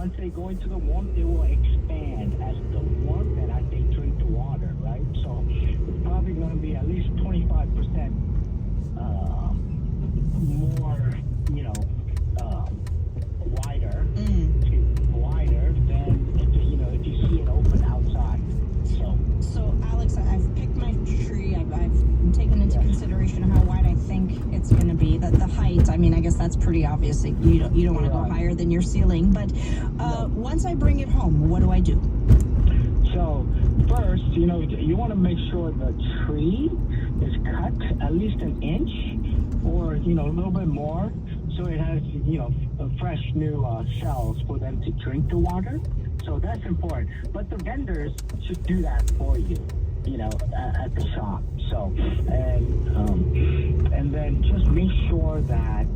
once they go into the warmth, they will expand as the warmth and as they drink the water, right? So it's probably going to be at least 25% more, wider, wider than if you see it open outside. So Alex, I've picked my tree. I've taken into consideration how wide I think it's going to be. The height. I mean, I guess that's pretty obvious. You don't want to go higher than your ceiling. But once I bring it home, what do I do? So first, you want to make sure the tree is cut at least an inch or, a little bit more. So it has, fresh new cells for them to drink the water. So that's important. But the vendors should do that for you, at the shop. So, and then just make sure that,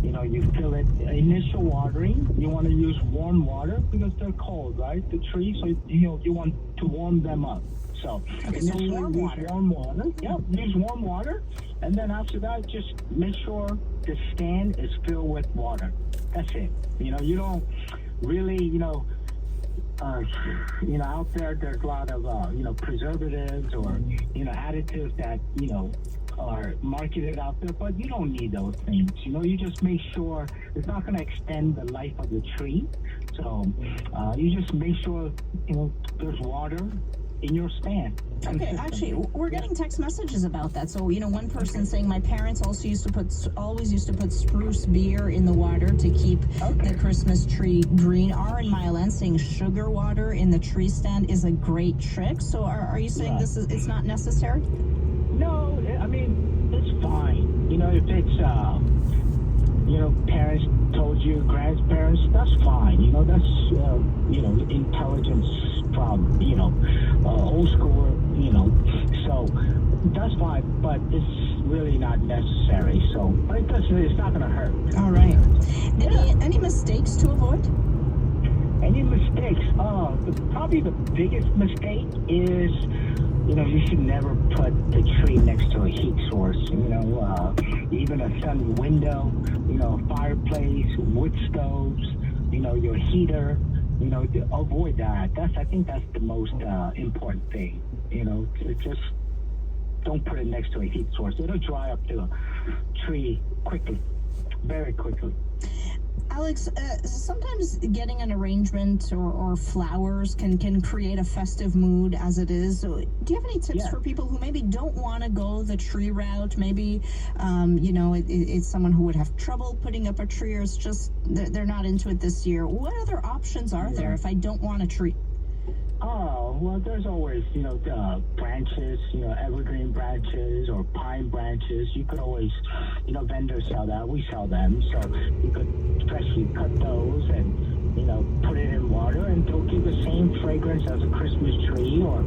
you fill it. Initial watering, you want to use warm water because they're cold, right? The trees, so, you want to warm them up. So, so warm water. Warm water. Yep, use warm water. And then after that, just make sure the stand is filled with water. That's it. You don't really, out there's a lot of, preservatives or, additives that, are marketed out there, but you don't need those things. You just make sure it's not going to extend the life of the tree. So you just make sure, there's water in your stand. Okay, actually, we're getting text messages about that. So, one person saying my parents always used to put spruce beer in the water to keep the Christmas tree green. R in Milan saying sugar water in the tree stand is a great trick. So, are you saying it's not necessary? No, I mean it's fine. If it's parents told you, grandparents, that's fine. That's intelligence from old school. So that's fine, but it's really not necessary. So, but it's not going to hurt. All right. Any mistakes to avoid? Any mistakes? Probably the biggest mistake is, you should never put the tree next to a heat source. Even a sunny window, fireplace, wood stoves, your heater. Avoid that. I think that's the most important thing. Just don't put it next to a heat source. It'll dry up the tree quickly, very quickly. Alex, sometimes getting an arrangement or flowers can create a festive mood as it is. So do you have any tips for people who maybe don't want to go the tree route? Maybe, it's someone who would have trouble putting up a tree, or it's just they're not into it this year. What other options are there if I don't want a tree? Oh, well, there's always, branches, evergreen branches or pine branches. You could always, vendors sell that. We sell them. So you could freshly cut those and, put it in water, and they'll give the same fragrance as a Christmas tree. Or,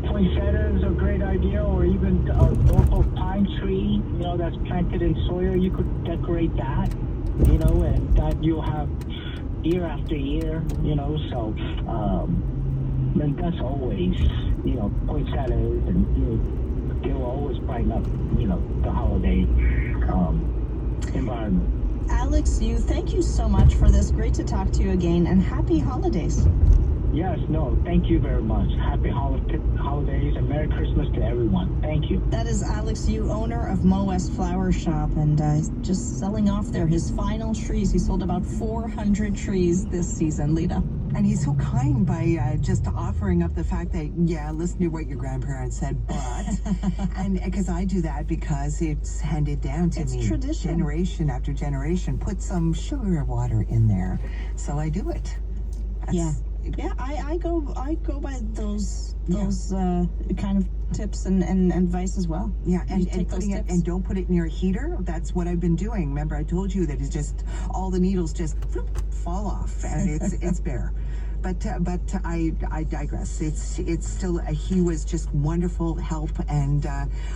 poinsettia is a great idea, or even a local pine tree, that's planted in soil. You could decorate that, and that you'll have year after year, so and that's always, poinsettias, and they'll always brighten up, the holiday environment. Alex, thank you so much for this. Great to talk to you again, and happy holidays. Yes, no, thank you very much. Happy holidays and Merry Christmas to everyone. Thank you. That is Alex Yu, owner of Mo West Flower Shop, and just selling off there his final trees. He sold about 400 trees this season, Lita. And he's so kind by just offering up the fact that, listen to what your grandparents said, but, and because I do that because it's handed down to me. It's tradition. Generation after generation. Put some sugar water in there. So I do it. Yeah, I go by those kind of tips and advice as well. Yeah, and putting it, and don't put it near a heater. That's what I've been doing. Remember, I told you that it's just all the needles just fall off, and it's bare. But I digress. It's still he was just wonderful help, and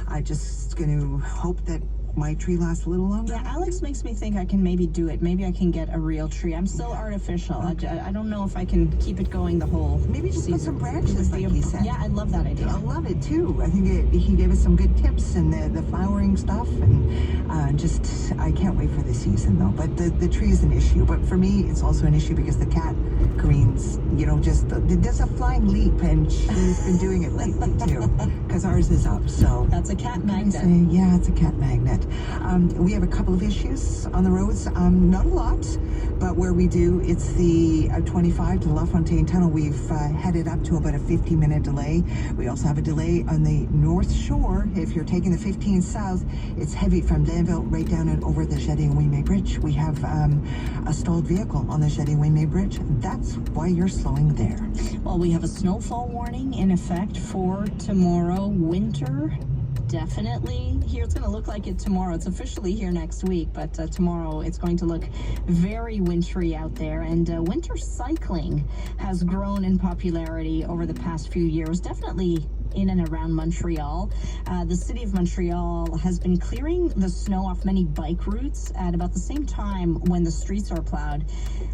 I just going to hope that my tree lasts a little longer. Yeah, Alex makes me think I can maybe do it. Maybe I can get a real tree. I'm still artificial. I don't know if I can keep it going the whole Maybe just season. put some branches, like he said. Yeah, I love that idea. I love it too. I think he gave us some good tips and the flowering stuff, and just I can't wait for the season though. But the tree is an issue. But for me, it's also an issue because the cat greens, just there's a flying leap, and she's been doing it lately too, because ours is up. So that's a cat magnet. Yeah, it's a cat magnet. We have a couple of issues on the roads. Not a lot, but where we do, it's the 25 to La Fontaine Tunnel. We've headed up to about a 50-minute delay. We also have a delay on the North Shore. If you're taking the 15 south, it's heavy from Danville right down and over the Jardin-Ouimet Bridge. We have a stalled vehicle on the Jardin-Ouimet Bridge. That's why you're slowing there. Well, we have a snowfall warning in effect for tomorrow. Winter definitely here. It's going to look like it tomorrow. It's officially here next week, but tomorrow it's going to look very wintry out there. And winter cycling has grown in popularity over the past few years, definitely in and around Montreal. The city of Montreal has been clearing the snow off many bike routes at about the same time when the streets are plowed.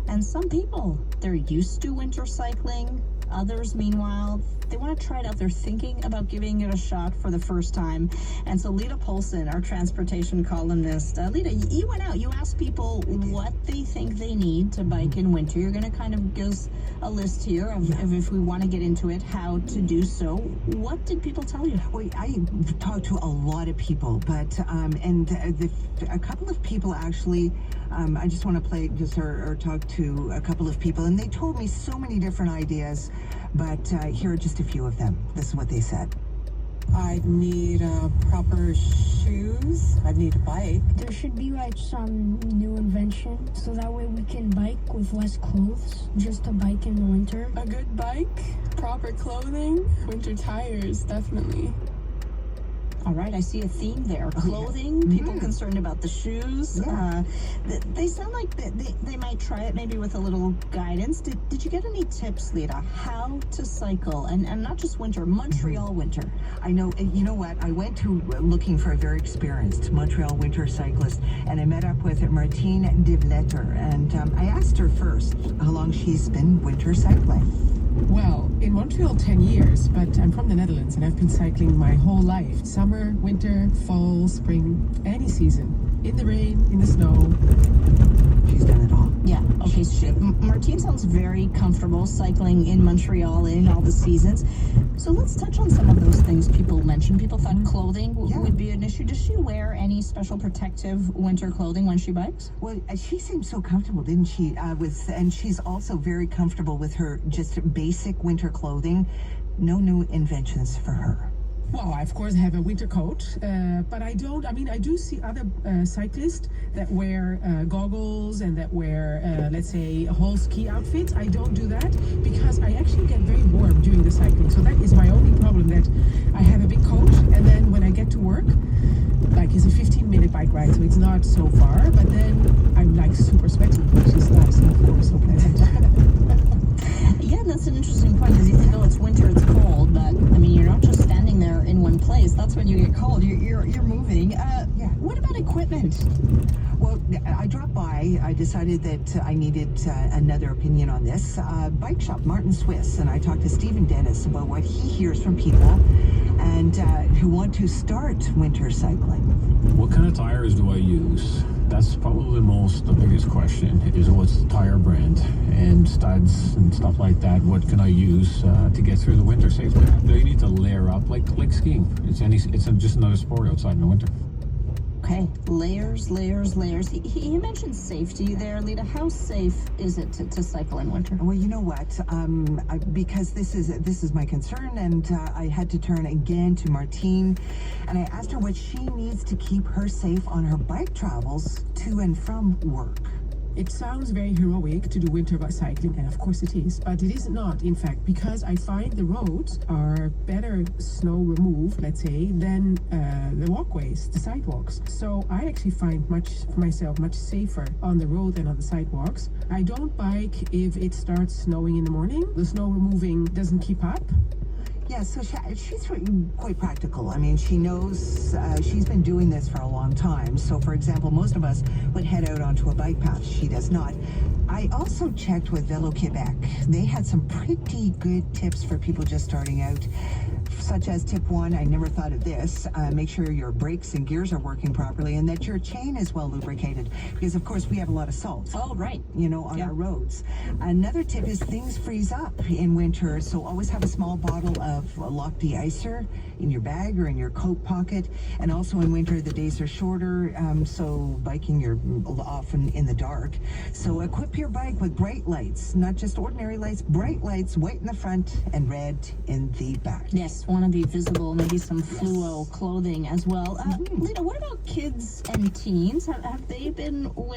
And some people, they're used to winter cycling. Others, meanwhile, they want to try it out. They're thinking about giving it a shot for the first time. And so Lita Polson, our transportation columnist, Lita, you went out. You asked people what they think they need to bike in winter. You're going to kind of give us a list here of if we want to get into it, how to do so. What did people tell you? Well, I talked to a lot of people, but a couple of people actually, I just want to play just or talk to a couple of people, and they told me so many different ideas, but here are just a few of them. This is what they said. I'd need proper shoes. I'd need a bike. There should be like some new invention so that way we can bike with less clothes, just a bike in the winter. A good bike, proper clothing, winter tires, definitely. All right, I see a theme there. Clothing, people concerned about the shoes. Yeah. They sound like they might try it maybe with a little guidance. Did you get any tips, Lita, how to cycle? And not just winter, Montreal winter. I know, you know what? I went to looking for a very experienced Montreal winter cyclist, and I met up with Martine Devletter, and I asked her first how long she's been winter cycling. Well, in Montreal 10 years, but I'm from the Netherlands and I've been cycling my whole life. Summer, winter, fall, spring, any season. In the rain, in the snow. She's done it all. Yeah, okay. Martine sounds very comfortable cycling in Montreal in all the seasons. So let's touch on some of those things people mentioned. People thought clothing would be an issue. Does she wear any special protective winter clothing when she bikes? Well, she seemed so comfortable, didn't she? And she's also very comfortable with her just basic winter clothing. No new inventions for her. Well, I of course have a winter coat, but I do see other cyclists that wear goggles and that wear, let's say, whole ski outfits. I don't do that because I actually get very warm during the cycling. So that is my only problem, that I have a big coat, and then when I get to work, like it's a 15-minute bike ride, so it's not so far, but then I'm like super sweaty, which is not so pleasant. Yeah, that's an interesting point, because you think, oh, it's winter, it's cold, but I mean, you're not just standing there in one place. That's when you get cold. You're moving. What about equipment? Well, I dropped by. I decided that I needed another opinion on this. Bike shop, Martin Swiss, and I talked to Stephen Dennis about what he hears from people and who want to start winter cycling. What kind of tires do I use? That's probably the biggest question, is what's the tire brand and studs and stuff like that. What can I use to get through the winter safely? Do you need to layer up like skiing? It's just another sport outside in the winter. Okay, layers. He mentioned safety there, Lita. How safe is it to cycle in winter? Well, you know what? Because this is my concern, and I had to turn again to Martine, and I asked her what she needs to keep her safe on her bike travels to and from work. It sounds very heroic to do winter cycling, and of course it is, but it is not, in fact, because I find the roads are better snow removed, let's say, than the walkways, the sidewalks. So I actually find myself much safer on the road than on the sidewalks. I don't bike if it starts snowing in the morning. The snow removing doesn't keep up. Yeah, so she's quite practical. I mean, she knows, she's been doing this for a long time. So, for example, most of us would head out onto a bike path. She does not. I also checked with Velo Quebec. They had some pretty good tips for people just starting out, such as tip 1, I never thought of this, make sure your brakes and gears are working properly and that your chain is well lubricated, because of course we have a lot of salt. Oh, right. You know, on our roads. Another tip is things freeze up in winter, so always have a small bottle of lock de-icer in your bag or in your coat pocket. And also in winter the days are shorter, so biking you're often in the dark. So equip your bike with bright lights, not just ordinary lights, bright lights, white in the front and red in the back. Yes, want to be visible, maybe some fluo clothing as well. Lita, what about kids and teens? Have they been winter